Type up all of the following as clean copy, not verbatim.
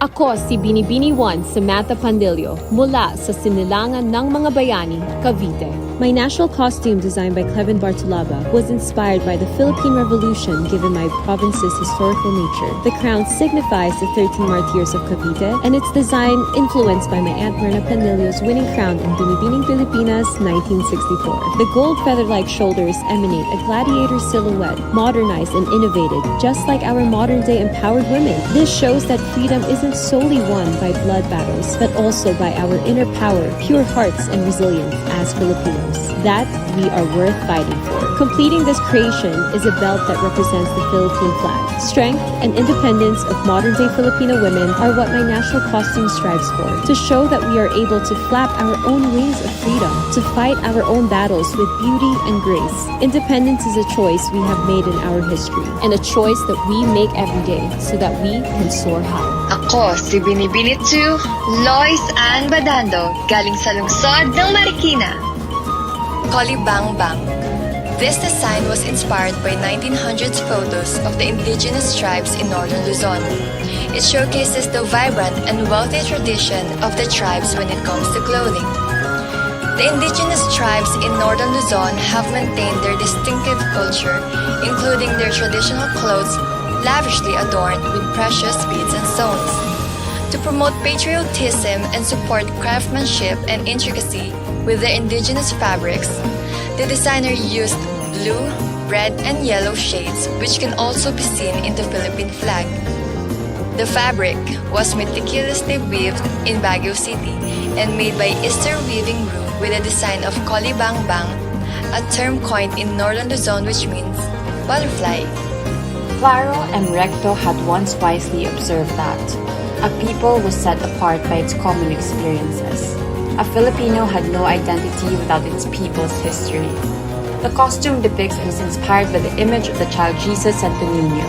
Ako si Binibining Samantha Pandilio mula sa Sinilangan ng Mga Bayani, Cavite. My national costume designed by Cleven Bartolaba was inspired by the Philippine Revolution given my province's historical nature. The crown signifies the 13 martyrs of Cavite and its design influenced by my Aunt Myrna Pandilio's winning crown in Binibining Pilipinas 1964. The gold feather-like shoulders emanate a gladiator silhouette, modernized and innovated, just like our modern-day empowered women. This shows that freedom isn't solely won by blood battles, but also by our inner power, pure hearts, and resilience as Filipinos. That we are worth fighting for. Completing this creation is a belt that represents the Philippine flag. Strength and independence of modern-day Filipino women are what my national costume strives for, to show that we are able to flap our own wings of freedom, to fight our own battles with beauty and grace. Independence is a choice we have made in our history, and a choice that we make every day so that we can soar high. Ako si Binibini 2, Lois Ann Badando, galing sa lungsod ng Marikina. Colibangbang. This design was inspired by 1900s photos of the indigenous tribes in northern Luzon. It showcases the vibrant and wealthy tradition of the tribes when it comes to clothing. The indigenous tribes in northern Luzon have maintained their distinctive culture, including their traditional clothes lavishly adorned with precious beads and stones. To promote patriotism and support craftsmanship and intricacy with their indigenous fabrics, the designer used blue, red, and yellow shades, which can also be seen in the Philippine flag. The fabric was meticulously weaved in Baguio City and made by Easter Weaving Room with a design of Colibangbang, a term coined in northern Luzon which means butterfly. Claro and Recto had once wisely observed that a people was set apart by its common experiences. A Filipino had no identity without its people's history. The costume depicts and is inspired by the image of the child Jesus Santo Niño.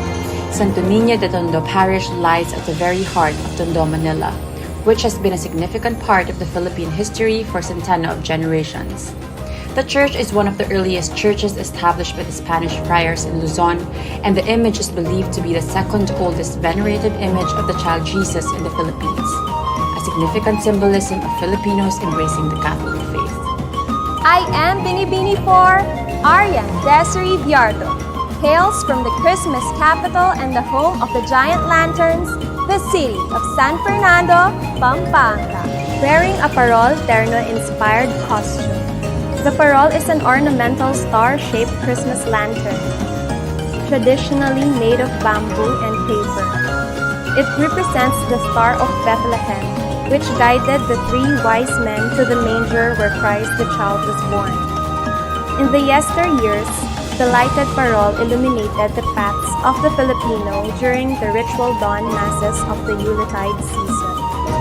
Santo Niño de Tondo Parish lies at the very heart of Tondo, Manila, which has been a significant part of the Philippine history for centennial of generations. The church is one of the earliest churches established by the Spanish friars in Luzon, and the image is believed to be the second oldest venerated image of the child Jesus in the Philippines, a significant symbolism of Filipinos embracing the Catholic faith. I am Binibini 4, Arian Desiree Biardo, hails from the Christmas capital and the home of the giant lanterns, the city of San Fernando, Pampanga, wearing a parol terno-inspired costume. The parol is an ornamental star-shaped Christmas lantern, traditionally made of bamboo and paper. It represents the Star of Bethlehem, which guided the three wise men to the manger where Christ the child was born. In the yesteryears, the lighted parol illuminated the paths of the Filipino during the ritual dawn masses of the Yuletide season.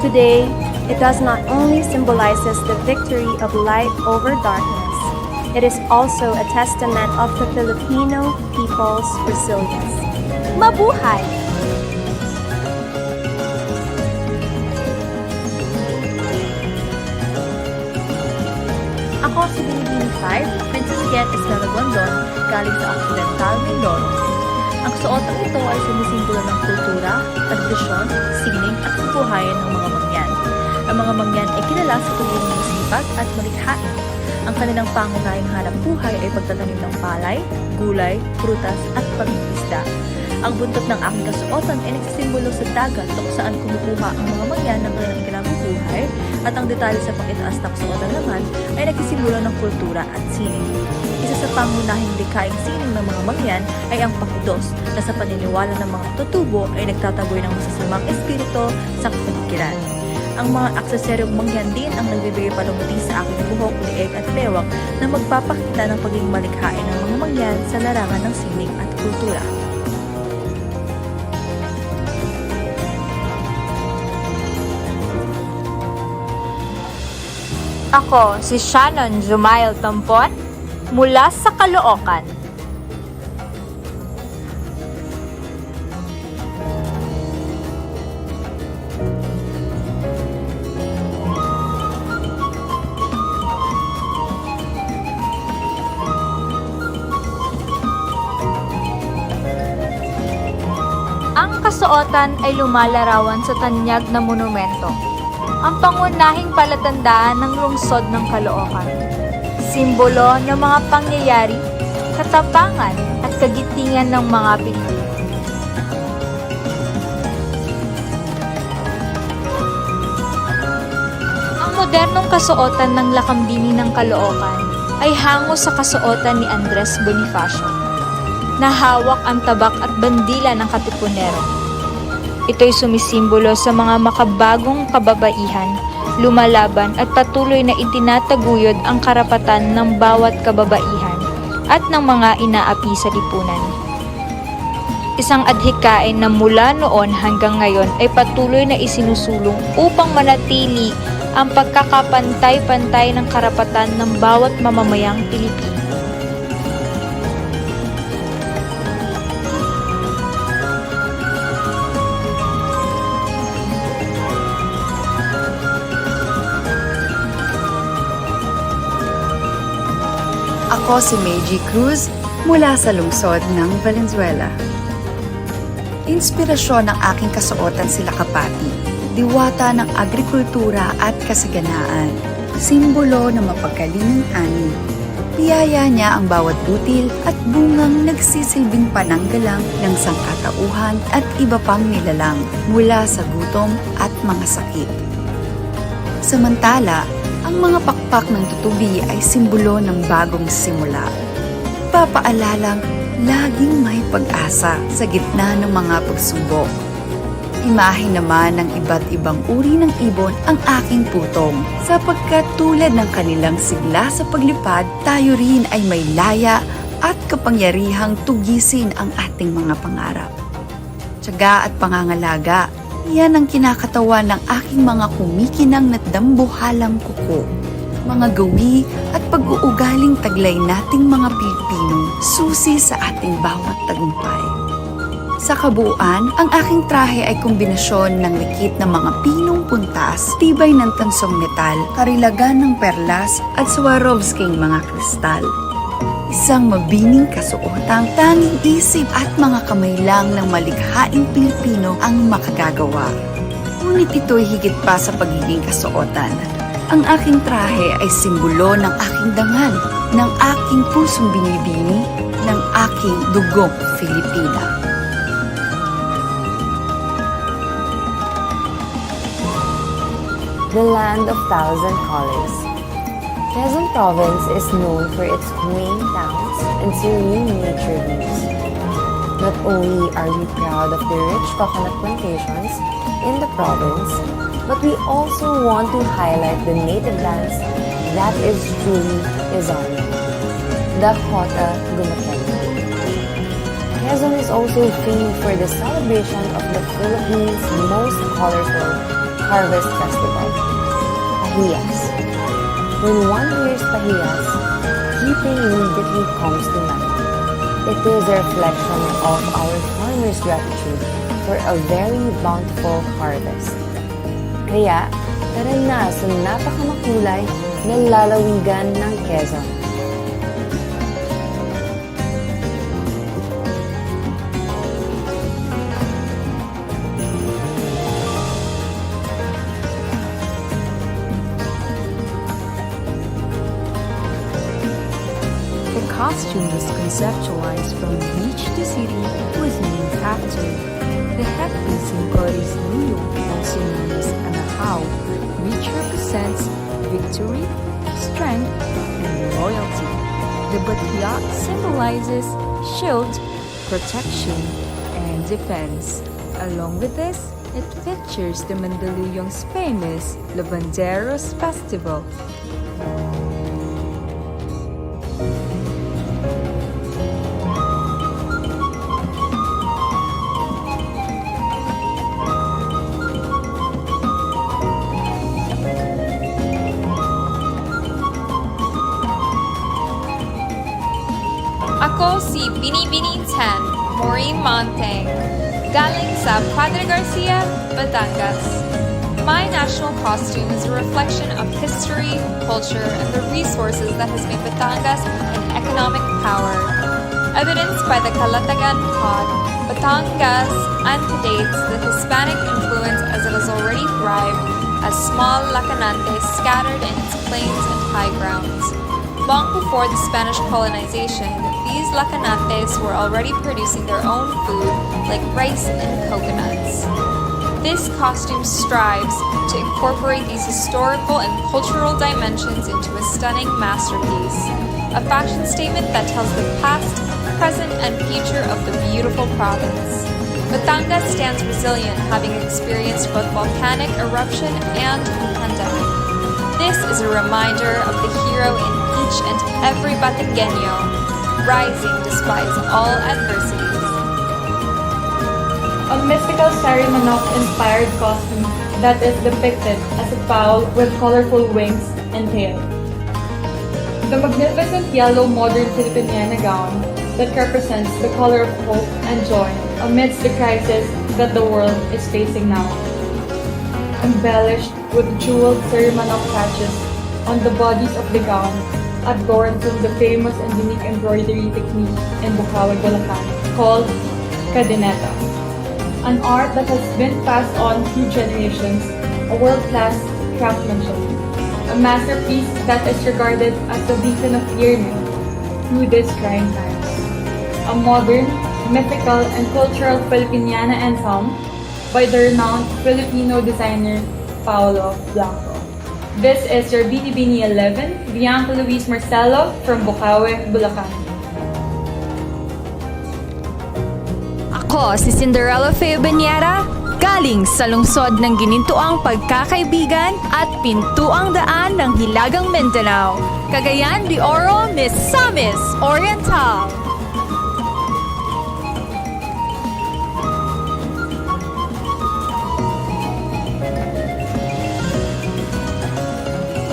Today, it does not only symbolizes the victory of light over darkness, it is also a testament of the Filipino people's resilience. Mabuhay! Ako si Binibining 5, Princess Yen Estela Gondon, galing sa Occidental, Mindoro. Ang suotang ito ay sumisimbolo ng kultura, tradisyon, sining at kabuhayan ng mga mangyan. Ang mga mangyan ay kilala sa pagiging masipag at malikhain. Ang kanilang pangunahing hanap buhay ay pagtatanim ng palay, gulay, prutas at pangingisda. Ang buntot ng aking kasuotan ay nagsisimbolo sa dagat kung saan kumukuha ang mga mangyan ng kanilang kinabubuhay, at ang detalye sa pangitaas ng kasuotan naman ay nagsisimbolo ng kultura at sining. Isa sa pangunahing likhaing sining ng mga mangyan ay ang pakudos, na sa paniniwala ng mga tutubo ay nagtataboy ng masasamang espiritu sa kapaligiran. Ang mga aksesoryong mangyan din ang nagbibigay palumuti sa aking buhok, leeg at bewang na magpapakita ng pagiging malikhain ng mga mangyan sa larangan ng sining at kultura. Ako si Shannon Jumail Tampon mula sa Caloocan. kasuotan ay lumalarawan sa tanyag na monumento, ang pangunahing palatandaan ng lungsod ng Caloocan. Simbolo ng mga pangyayari, katapangan at kagitingan ng mga Pilipino. Ang modernong kasuotan ng lakambini ng Caloocan ay hango sa kasuotan ni Andres Bonifacio, na hawak ang tabak at bandila ng katipunero. Ito'y sumisimbolo sa mga makabagong kababaihan, lumalaban at patuloy na itinataguyod ang karapatan ng bawat kababaihan at ng mga inaapi sa lipunan. Isang adhikain na mula noon hanggang ngayon ay patuloy na isinusulong upang manatili ang pagkakapantay-pantay ng karapatan ng bawat mamamayang Pilipino. Ako si Meiji Cruz mula sa lungsod ng Valenzuela. Inspirasyon ng aking kasuotan sila Kapati, diwata ng agrikultura at kasaganaan, simbolo ng mapagkalinang ani. Biyaya niya ang bawat butil at bungang nagsisilbing pananggalang ng sangkatauhan at iba pang nilalang mula sa gutom at mga sakit. Samantala, ang mga pakpak ng tutubi ay simbolo ng bagong simula. Papaalalang laging may pag-asa sa gitna ng mga pagsubok. Imahe naman ng iba't ibang uri ng ibon ang aking putong, sapagkat tulad ng kanilang sigla sa paglipad, tayo rin ay may laya at kapangyarihang tugisin ang ating mga pangarap. Tiyaga at pangangalaga, yan ang kinakatawan ng aking mga kumikinang at dambuhalang kuko. Mga gawi at pag-uugaling taglay nating mga Pilipino, susi sa ating bawat tagumpay. Sa kabuuan, ang aking trahe ay kombinasyon ng likit ng mga pinong puntas, tibay ng tansong metal, karilagan ng perlas at Swarovsking mga kristal. Isang mabining kasuotang tanging isip at mga kamay lang ng malikhaing Pilipino ang makagagawa. Ngunit ito'y higit pa sa pagiging kasuotan. Ang aking trahe ay simbolo ng aking dangal, ng aking pusong binibini, ng aking dugong Filipina. The land of thousand colors. Quezon Province is known for its quaint towns and serene nature views. Not only are we proud of the rich coconut plantations in the province, but we also want to highlight the native dance that is truly Quezonian, the Jota Gumatemo. Quezon is also famed for the celebration of the Philippines' most colorful harvest festival, Pahiyas. When one hears Pahiyas, keeping immediately comes to mind. It is a reflection of our farmers' gratitude for a very bountiful harvest. Kaya, tara na sa napakamakulay na lalawigan ng Quezon. The costume was conceptualized from beach to city was named after the headpiece in Cordoves, also known as Anahaw, which represents victory, strength, and loyalty. The Batia symbolizes shield, protection, and defense. Along with this, it features the Mandaluyong's famous Lavanderos Festival. Ako si Binibining Maureen Monteng, galing sa Padre Garcia, Batangas. My national costume is a reflection of history, culture, and the resources that has made Batangas an economic power, evidenced by the Kalatagan pod, Batangas antedates the Hispanic influence as it has already thrived as small lacanantes scattered in its plains and high grounds. Long before the Spanish colonization, these lacanantes were already producing their own food like rice and coconuts. This costume strives to incorporate these historical and cultural dimensions into a stunning masterpiece, a fashion statement that tells the past, present, and future of the beautiful province. Batangas stands resilient, having experienced both volcanic eruption and a pandemic. This is a reminder of the hero in each and every Batangueño, rising despite all adversities. A mystical Sarimanok-inspired costume that is depicted as a fowl with colorful wings and tail. The magnificent yellow modern Filipiniana gown that represents the color of hope and joy amidst the crisis that the world is facing now. Embellished with jeweled Sarimanok patches on the bodies of the gown, adorned from the famous and unique embroidery technique in Bukawi, Bulacan called Cadeneta. An art that has been passed on through generations, a world-class craftsmanship, a masterpiece that is regarded as a beacon of yearning through these trying times. A modern, mythical, and cultural Filipiniana ensemble by the renowned Filipino designer Paolo Blanco. This is your Binibining 11, Bianca Luis Marcelo from Bukawi, Bulacan. Ako si Cinderella Feo Banyera, galing sa lungsod ng ginintuang pagkakaibigan at pintuang daan ng Hilagang Mindanao, Cagayan de Oro, Misamis Oriental.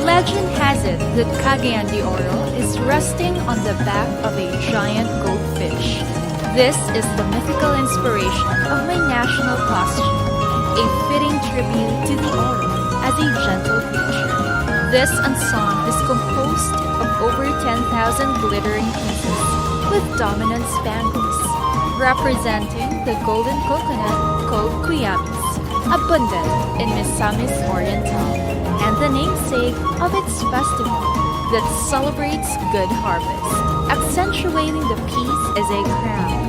Legend has it that Cagayan de Oro is resting on the back of a giant goldfish. This is the mythical inspiration of my national costume, a fitting tribute to the Oro as a gentle creature. This ensemble is composed of over 10,000 glittering pieces with dominant spangles, representing the golden coconut called Kuyamis, abundant in Misamis Oriental, and the namesake of its festival that celebrates good harvest, accentuating the piece as a crown,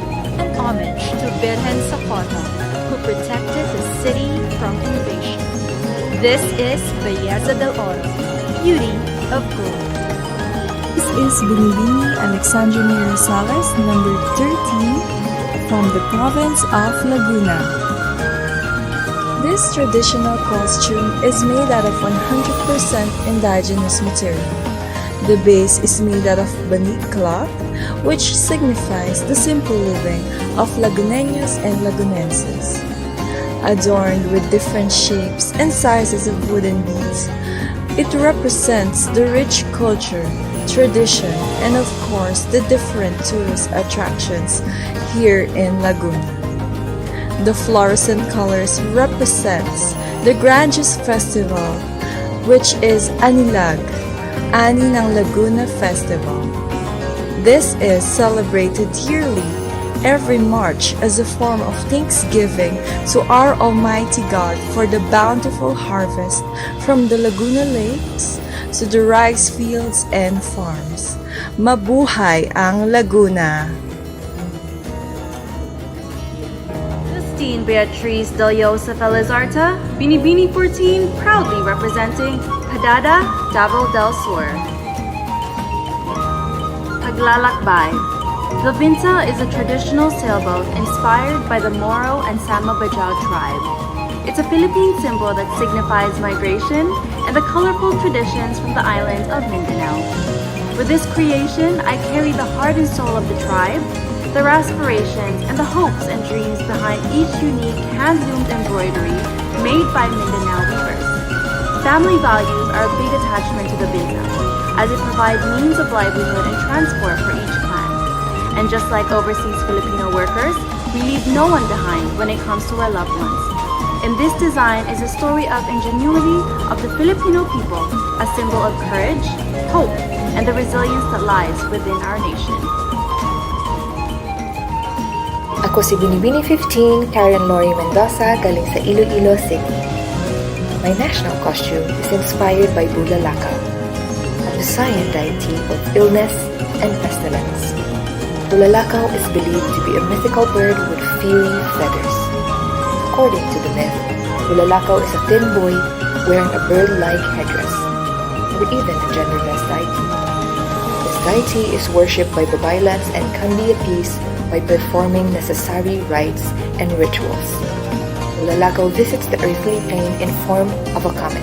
an homage to Virgen Zapata, who protected the city from invasion. This is Belleza del Oro, beauty of gold. This is Binibining Alexandrina Rosales, number 13, from the province of Laguna. This traditional costume is made out of 100% indigenous material. The base is made out of banik cloth, which signifies the simple living of Laguneños and Lagunenses. Adorned with different shapes and sizes of wooden beads, it represents the rich culture, tradition, and of course the different tourist attractions here in Laguna. The fluorescent colors represents the grandiose festival, which is Anilag, Ani ng Laguna Festival. This is celebrated yearly every March as a form of thanksgiving to our Almighty God for the bountiful harvest from the Laguna lakes to the rice fields and farms. Mabuhay ang Laguna! Justine Beatriz Del Joseph Elizarta, Binibining 14, proudly representing Padada, Davao del Sur. Paglalakbay. The Binta is a traditional sailboat inspired by the Moro and Sama Bajau tribe. It's a Philippine symbol that signifies migration and the colorful traditions from the island of Mindanao. With this creation, I carry the heart and soul of the tribe, their aspirations, and the hopes and dreams behind each unique hand-loomed embroidery made by Mindanao weavers. Family values are a big attachment to the Binta, as it provides means of livelihood and transport for each clan. And just like overseas Filipino workers, we leave no one behind when it comes to our loved ones. And this design is a story of ingenuity of the Filipino people, a symbol of courage, hope, and the resilience that lies within our nation. A Ako si Binibining 15, Karen Lori Mendoza, galing sa Iloilo City. My national costume is inspired by Bulalakaw, a Visayan deity of illness and pestilence. Bulalakaw is believed to be a mythical bird with fiery feathers. According to the myth, Bulalakaw is a thin boy wearing a bird-like headdress, or even a genderless deity. This deity is worshipped by Babaylans and can be appeased by performing necessary rites and rituals. Bulalakaw visits the earthly plane in form of a comet.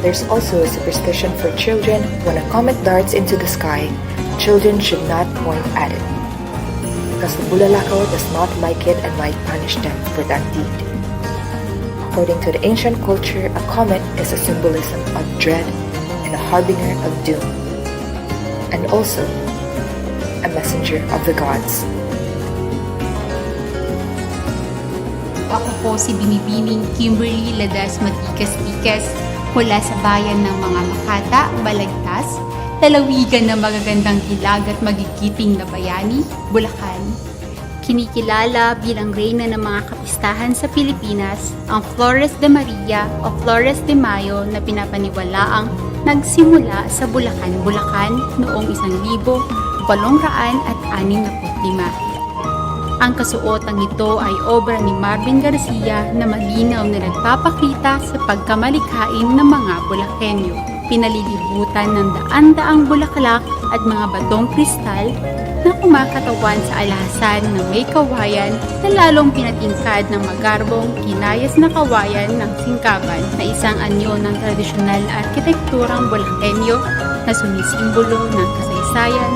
There's also a superstition for children: when a comet darts into the sky, children should not point at it, because the Bulalakaw does not like it and might punish them for that deed. According to the ancient culture, a comet is a symbolism of dread and a harbinger of doom, and also a messenger of the gods. Ako po si Binibining Kimberly Ladas Matikas-Tikas mula sa bayan ng mga Makata, Balagtas, lalawigan ng magagandang hilag at magigiting na bayani, Bulacan. Kinikilala bilang reyna ng mga kapistahan sa Pilipinas, ang Flores de Maria o Flores de Mayo na pinapaniwalaang nagsimula sa Bulacan, Bulacan noong 1865. Ang kasuotang ito ay obra ni Marvin Garcia na malinaw na nagpapakita sa pagkamalikhain ng mga Bulakenyo. Pinalilibutan ng daan-daang bulaklak at mga batong kristal na kumakatawan sa alhasan ng may kawayan na lalong pinatingkad ng magarbong kinayas na kawayan ng singkaban na isang anyo ng tradisyonal na arkitekturang Bulakenyo na sumisimbolo ng kasaysayan,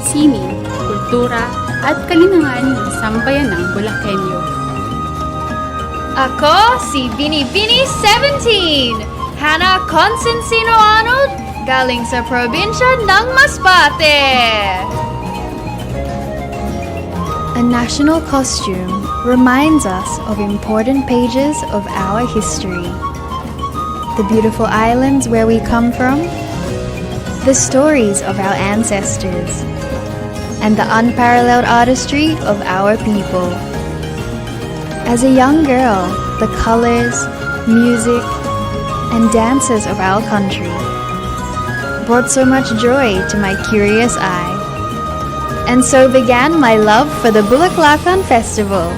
sining, kultura, at kalinangan ng sambayanang Bulakenyo. Ako si Binibini 17, Hannah Constantino Arnold, galing sa probinsya ng Masbate. A national costume reminds us of important pages of our history. The beautiful islands where we come from, the stories of our ancestors, and the unparalleled artistry of our people. As a young girl, the colors, music, and dances of our country brought so much joy to my curious eye. And so began my love for the Bulaklakan Festival.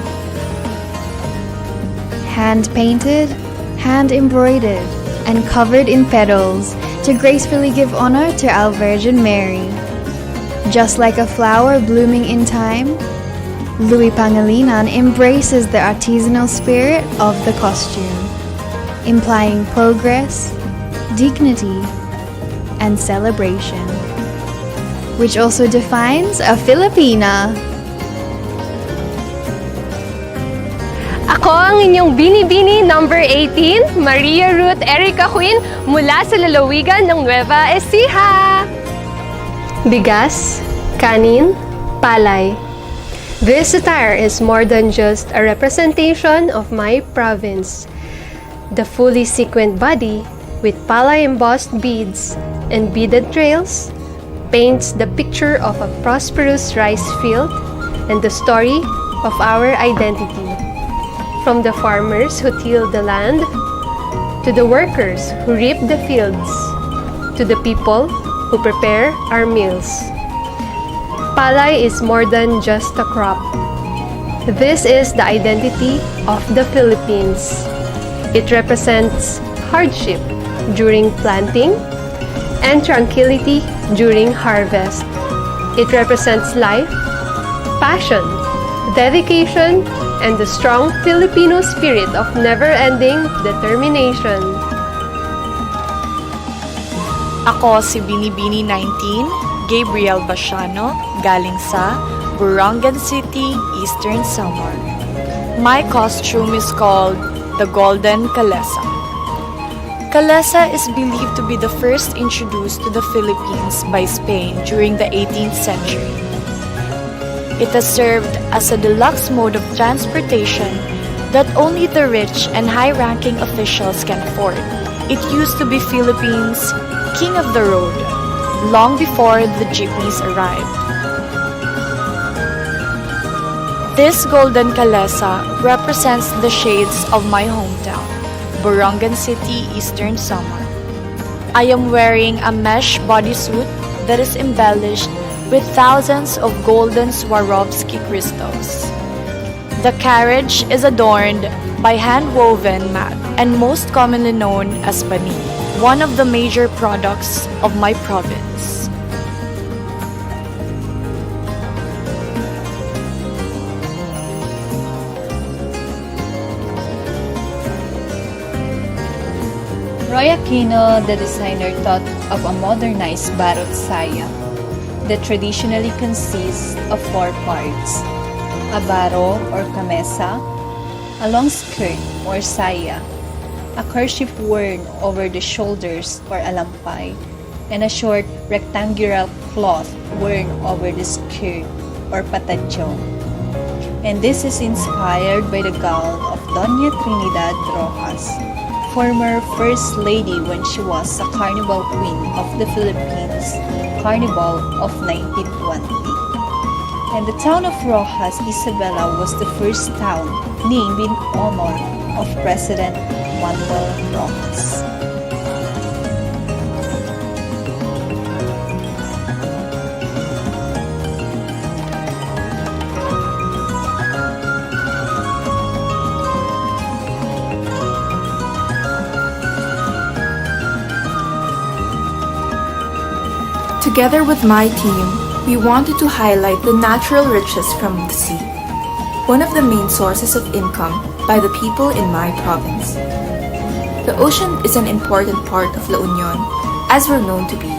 Hand-painted, hand-embroidered, and covered in petals to gracefully give honor to our Virgin Mary. Just like a flower blooming in time, Louis Pangilinan embraces the artisanal spirit of the costume, implying progress, dignity, and celebration, which also defines a Filipina. Ako ang inyong Binibini number 18, Maria Ruth Erica Queen mula sa lalawigan ng Nueva Ecija. Bigas, kanin, palay. This attire is more than just a representation of my province. The fully sequined body with palay embossed beads and beaded trails paints the picture of a prosperous rice field and the story of our identity. From the farmers who till the land, to the workers who reap the fields, to the people who prepare our meals. Palay is more than just a crop. This is the identity of the Philippines. It represents hardship during planting and tranquility during harvest. It represents life, passion, dedication, and the strong Filipino spirit of never-ending determination. Ako si Binibini 19, Gabriel Basiano, galing sa Burangan City, Eastern Samar. My costume is called the Golden Kalesa. Kalesa is believed to be the first introduced to the Philippines by Spain during the 18th century. It has served as a deluxe mode of transportation that only the rich and high-ranking officials can afford. It used to be Philippines' king of the road, long before the jeepneys arrived. This golden kalesa represents the shades of my hometown, Borongan City, Eastern Samar. I am wearing a mesh bodysuit that is embellished with thousands of golden Swarovski crystals. The carriage is adorned by hand-woven mat and most commonly known as bani, one of the major products of my province. Roy Aquino, the designer, thought of a modernized barot saya that traditionally consists of 4 parts: a baro or kamesa, a long skirt or saya, a kerchief worn over the shoulders or alampay, and a short rectangular cloth worn over the skirt or patadyo. And this is inspired by the gown of Doña Trinidad Rojas, former First Lady when she was a Carnival Queen of the Philippines, Carnival of 1920. And the town of Rojas, Isabela was the first town named in honor of President Manuel Rojas. Together with my team, we wanted to highlight the natural riches from the sea, one of the main sources of income by the people in my province. The ocean is an important part of La Union, as we're known to be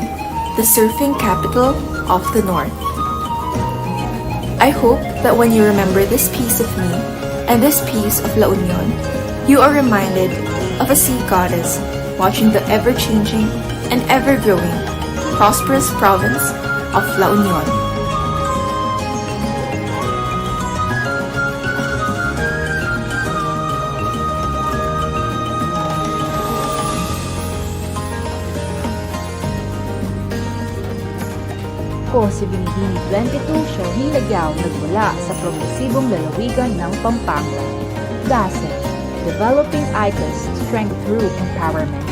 the surfing capital of the North. I hope that when you remember this piece of me and this piece of La Union, you are reminded of a sea goddess watching the ever-changing and ever-growing prosperous province of La Union. Ako si Binibining 22, Sherry Lagyaw, nagmula sa progresibong lalawigan ng Pampanga. DASE, Developing Icons, Strength Through Empowerment.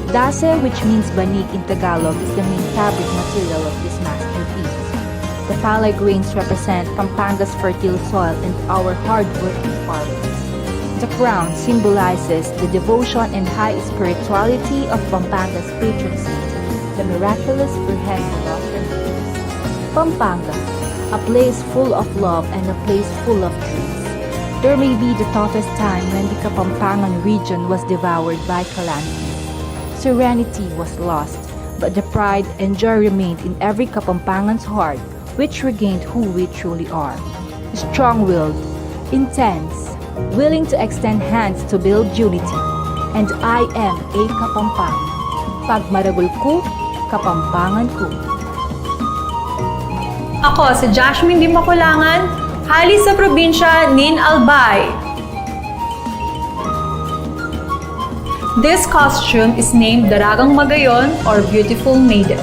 DASE, which means banig in Tagalog, is the main fabric material of this masterpiece. The palay grains represent Pampanga's fertile soil and our hard-working farmers. The crown symbolizes the devotion and high spirituality of Pampanga's patron saint, the miraculous Virgen de los Remedios. Pampanga, a place full of love and a place full of dreams. There may be the toughest time when the Kapampangan region was devoured by calamity. Serenity was lost, but the pride and joy remained in every Kapampangan's heart, which regained who we truly are. Strong-willed, intense, willing to extend hands to build unity. And I am a Kapampangan. Pagmaragul ko, Kapampangan ko. Ako si Jasmine Di Makulangan, hali sa probinsya Nin Albay. This costume is named Daragang Magayon or Beautiful Maiden.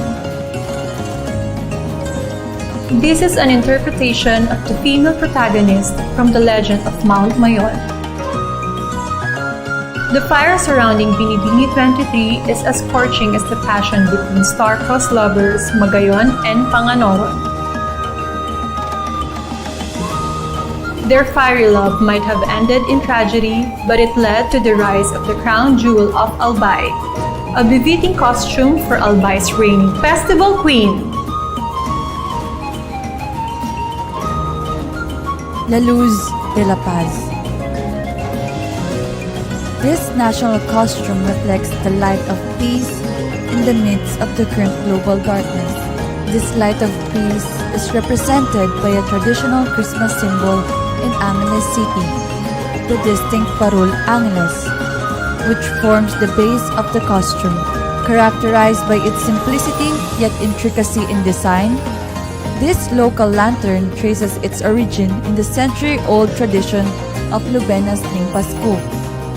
This is an interpretation of the female protagonist from the legend of Mount Mayon. The fire surrounding Binibining 23 is as scorching as the passion between star-crossed lovers Magayon and Panganoron. Their fiery love might have ended in tragedy, but it led to the rise of the crown jewel of Albay, a befitting costume for Albay's reigning festival queen. La Luz de la Paz. This national costume reflects the light of peace in the midst of the current global darkness. This light of peace is represented by a traditional Christmas symbol in Angeles City, the distinct Parol Angeles, which forms the base of the costume. Characterized by its simplicity yet intricacy in design, this local lantern traces its origin in the century-old tradition of Lubena's Ning Pasko,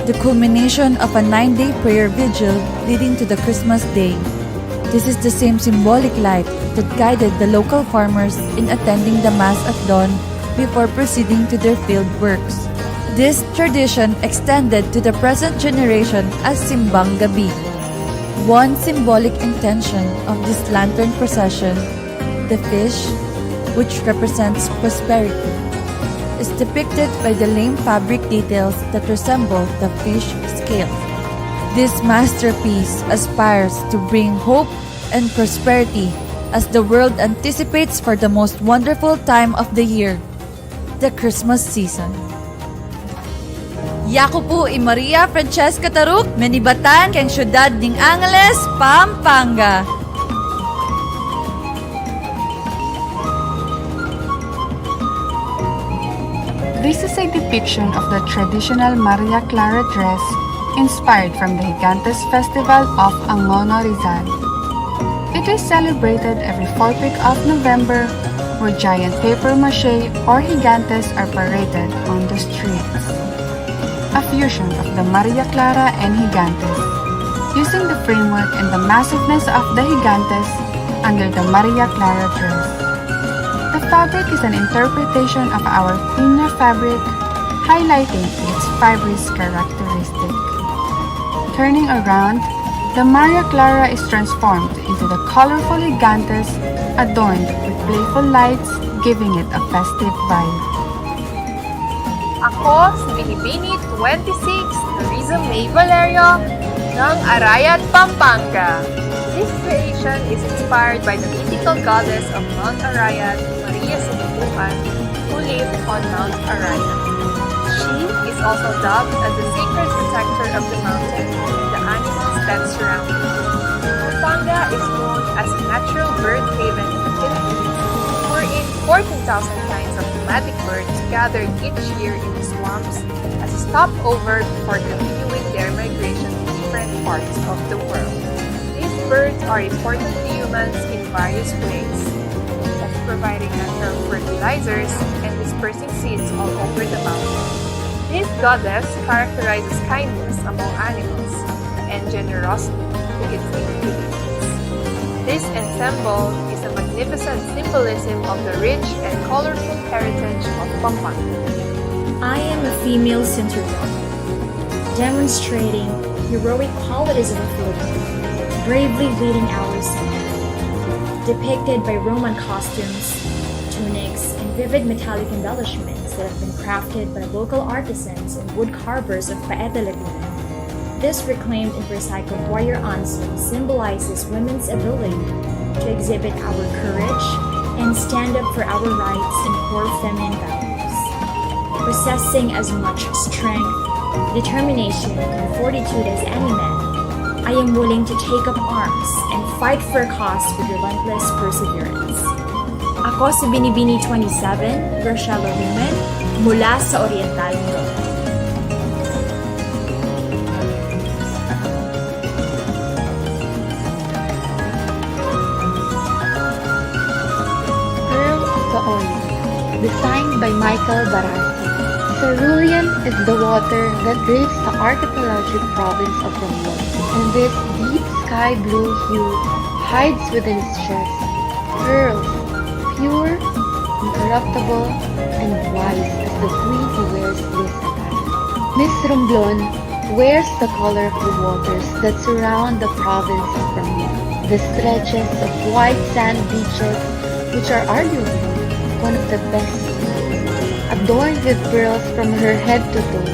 the culmination of a 9-day prayer vigil leading to the Christmas day. This is the same symbolic light that guided the local farmers in attending the Mass at dawn before proceeding to their field works. This tradition extended to the present generation as Simbang Gabi. One symbolic intention of this lantern procession, the fish, which represents prosperity, is depicted by the lame fabric details that resemble the fish scales. This masterpiece aspires to bring hope and prosperity as the world anticipates for the most wonderful time of the year, the Christmas season. Yaku po i Maria Francesca Taruk, menibatan kang syudad ng Angeles, Pampanga. This is a depiction of the traditional Maria Clara dress inspired from the Gigantes Festival of Angono Rizal. It is celebrated every 4th week of November, where giant papier-mâché or gigantes are paraded on the streets. A fusion of the Maria Clara and gigantes, using the framework and the massiveness of the gigantes under the Maria Clara dress. The fabric is an interpretation of our piña fabric, highlighting its fibrous characteristic. Turning around, the Maria Clara is transformed into the colorful gigantes adorned with playful lights, giving it a festive vibe. Ako si Binibini 26 Teresa May Valerio ng Arayat, Pampanga. This creation is inspired by the mythical goddess of Mount Arayat, Maria Sinubukan, who lived on Mount Arayat. She is also dubbed as the sacred protector of the mountain and the animals that surround it. Pampanga is known as a natural bird haven in the Philippines, wherein 14,000 kinds of nomadic birds gathered each year in the swamps as a stopover before continuing their migration to different parts of the world. These birds are important to humans in various ways, as providing natural fertilizers and dispersing seeds all over the mountain. This goddess characterizes kindness among animals and generosity to its inhabitants. This ensemble is a magnificent symbolism of the rich and colorful heritage of Pampanga. I am a female centurion, demonstrating heroic qualities of a Filipino, bravely leading our city, depicted by Roman costumes, tunics, and vivid metallic embellishments that have been crafted by local artisans and wood carvers of Paeta Laguna. This reclaimed and recycled warrior ensemble symbolizes women's ability to exhibit our courage and stand up for our rights and core feminine values. Possessing as much strength, determination, and fortitude as any man, I am willing to take up arms and fight for a cause with relentless perseverance. Ako si Binibini 27, Rochelle Women, mula sa Oriental Mindoro. Designed by Michael Barasi. Cerulean is the water that drapes the archipelagic province of Romblon, and this deep sky blue hue hides within its chest pearls, pure, incorruptible, and wise as the queen who wears this attire. Miss Romblon wears the colorful waters that surround the province of Romblon, the stretches of white sand beaches, which are arguably one of the best. Adorned with pearls from her head to toe,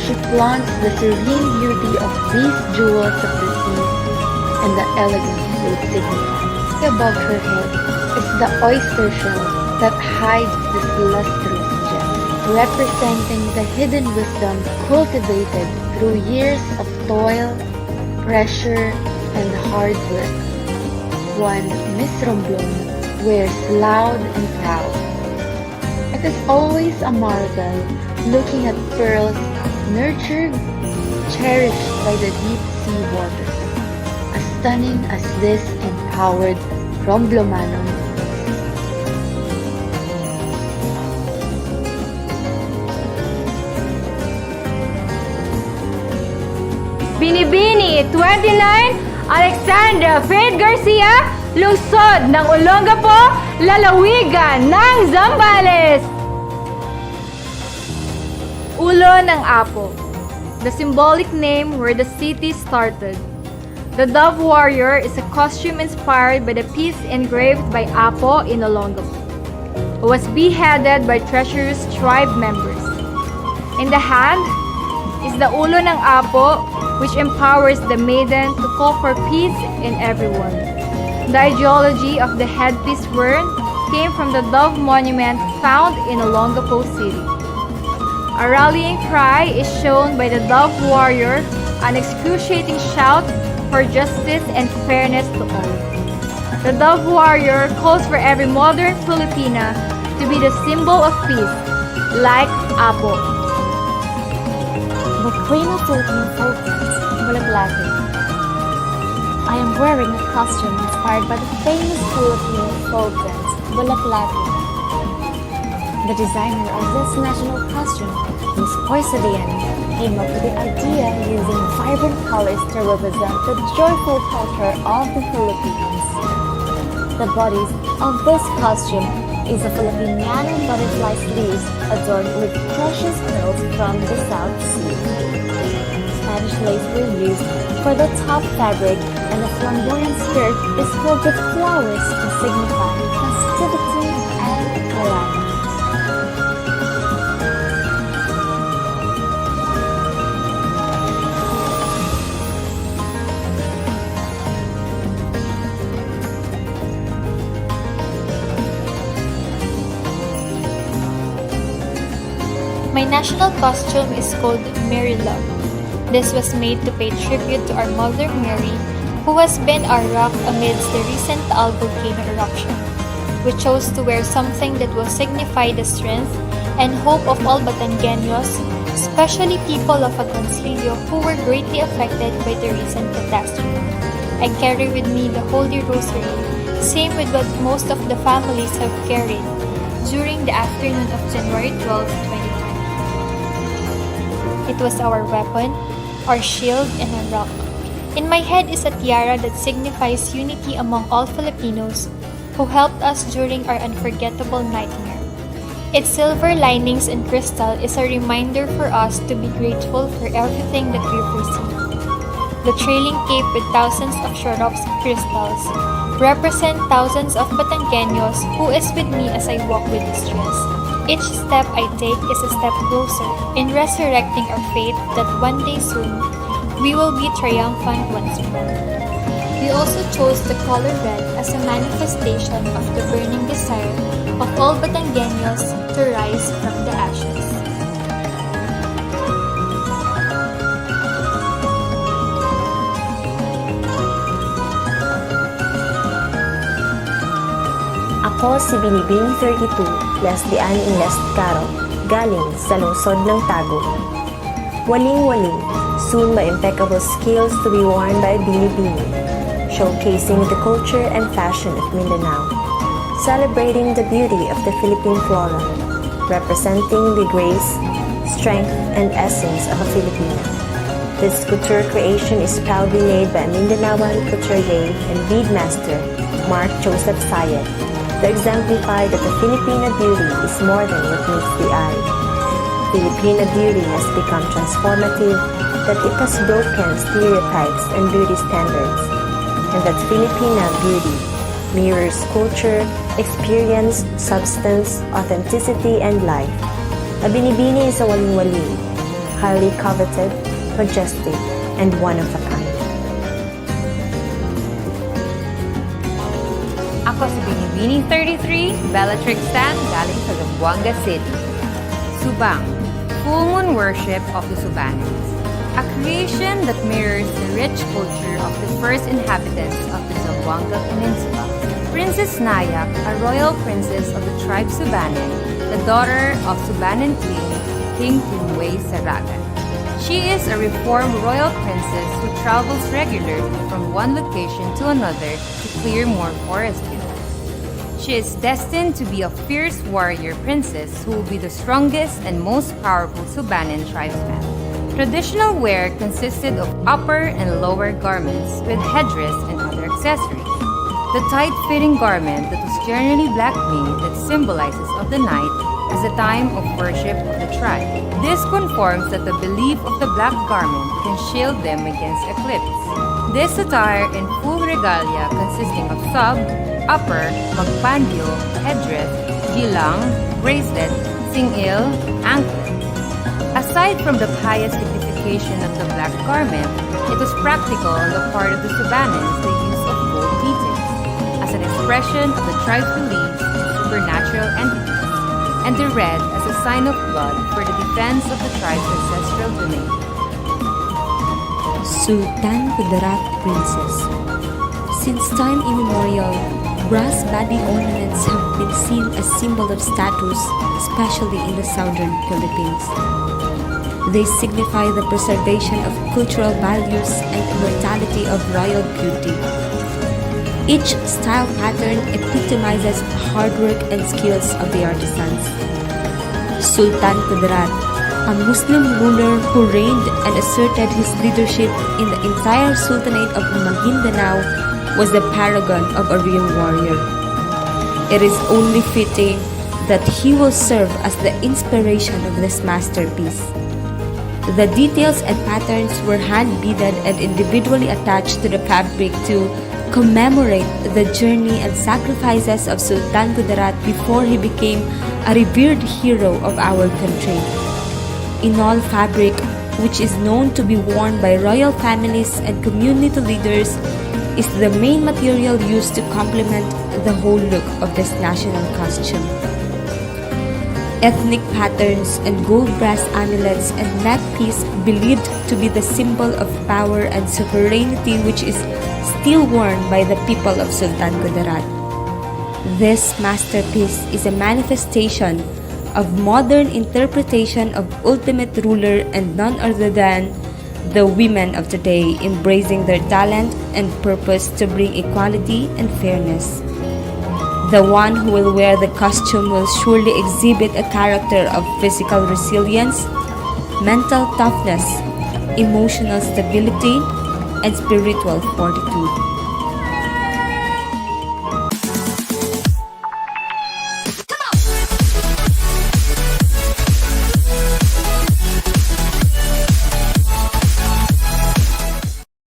she flaunts the serene beauty of these jewels of the sea and the elegance they signify. Above her head is the oyster shell that hides this lustrous gem, representing the hidden wisdom cultivated through years of toil, pressure, and hard work. One Miss Romblon wears loud and proud. It is always a marvel looking at pearls nurtured, cherished by the deep sea waters, as stunning as this empowered Romblomanon. Binibini 29, Alexandra Faith Garcia, lungsod ng Olongapo, lalawigan ng Zambales. Ulo ng Apo, the symbolic name where the city started. The Dove Warrior is a costume inspired by the piece engraved by Apo in Olongapo, who was beheaded by treacherous tribe members. In the hand is the Ulo ng Apo, which empowers the maiden to call for peace in everyone. The ideology of the headpiece worn came from the Dove Monument found in Olongapo City. A rallying cry is shown by the Dove Warrior, an excruciating shout for justice and fairness to all. The Dove Warrior calls for every modern Filipina to be the symbol of peace, like Apo. The Queen of Philippine Folklore, Bulaklaki. I am wearing a costume inspired by the famous Filipino folk dance, Bulaklaki. The designer of this national costume, Ms. Poisadian, came up with the idea using vibrant colors to represent the joyful culture of the Philippines. The bodies of this costume is a Filipiniana butterfly sleeves adorned with precious pearls from the South Sea. Spanish lace were used for the top fabric, and the flamboyant skirt is filled with flowers to signify festivity and gladness. My national costume is called Mary Love. This was made to pay tribute to our Mother Mary, who has been our rock amidst the recent Taal volcano eruption. We chose to wear something that will signify the strength and hope of all Batangueños, especially people of Agoncillo who were greatly affected by the recent catastrophe. I carry with me the Holy Rosary, same with what most of the families have carried during the afternoon of January 12, 2020. It was our weapon, our shield, and our rock. In my head is a tiara that signifies unity among all Filipinos who helped us during our unforgettable nightmare. Its silver linings and crystal is a reminder for us to be grateful for everything that we've received. The trailing cape with thousands of Swarovski crystals represent thousands of Batangueños who is with me as I walk with this dress. Each step I take is a step closer in resurrecting our faith that one day soon, we will be triumphant once more. We also chose the color red as a manifestation of the burning desire of all Batangueños to rise from the ashes. Ako si Binibining 32, Lesbian in Lescaro, galing sa lungsod ng Tago. Waling-waling, soon by impeccable skills to be worn by a Binibini, showcasing the culture and fashion of Mindanao, celebrating the beauty of the Philippine flora, representing the grace, strength, and essence of a Filipina. This couture creation is proudly made by a Mindanaoan couturier and bead master, Mark Joseph Sayed, to exemplify that the Filipina beauty is more than what meets the eye. Filipina beauty has become transformative, that it has broken stereotypes and beauty standards, and that Filipina beauty mirrors culture, experience, substance, authenticity, and life. A Binibini is a waling-waling, highly coveted, majestic, and one of a kind. Ako si Binibining 33, Bellatrix Stan, galing sa Zamboanga City. Subang, full moon worship of the Subanans. A creation that mirrors the rich culture of the first inhabitants of the Zamboanga Peninsula. Princess Nayak, a royal princess of the tribe Subanan, the daughter of Subanan King Tinway Saragan. She is a reformed royal princess who travels regularly from one location to another to clear more forest hills. She is destined to be a fierce warrior princess who will be the strongest and most powerful Subanan tribesman. Traditional wear consisted of upper and lower garments with headdress and other accessories. The tight-fitting garment that was generally black wing that symbolizes of the night as a time of worship of the tribe. This confirms that the belief of the black garment can shield them against eclipse. This attire in full regalia consisting of sub, upper, magpandio, headdress, gilang, bracelet, singil, anklet. Aside from the pious signification of the black garment, it was practical on the part of the Subanans the use of gold beatings as an expression of the tribe's beliefs in supernatural entities, and the red as a sign of blood for the defense of the tribe's ancestral domain. Sultan Kudarat Princess. Since time immemorial, brass body ornaments have been seen as symbol of status, especially in the southern Philippines. They signify the preservation of cultural values and immortality of royal beauty. Each style pattern epitomizes the hard work and skills of the artisans. Sultan Kudarat, a Muslim ruler who reigned and asserted his leadership in the entire Sultanate of Maguindanao, was the paragon of a real warrior. It is only fitting that he will serve as the inspiration of this masterpiece. The details and patterns were hand-beaded and individually attached to the fabric to commemorate the journey and sacrifices of Sultan Kudarat before he became a revered hero of our country. Inal fabric, which is known to be worn by royal families and community leaders, is the main material used to complement the whole look of this national costume. Ethnic patterns and gold brass amulets and neckpiece believed to be the symbol of power and sovereignty, which is still worn by the people of Sultan Kudarat. This masterpiece is a manifestation of modern interpretation of ultimate ruler and none other than the women of today embracing their talent and purpose to bring equality and fairness. The one who will wear the costume will surely exhibit a character of physical resilience, mental toughness, emotional stability, and spiritual fortitude.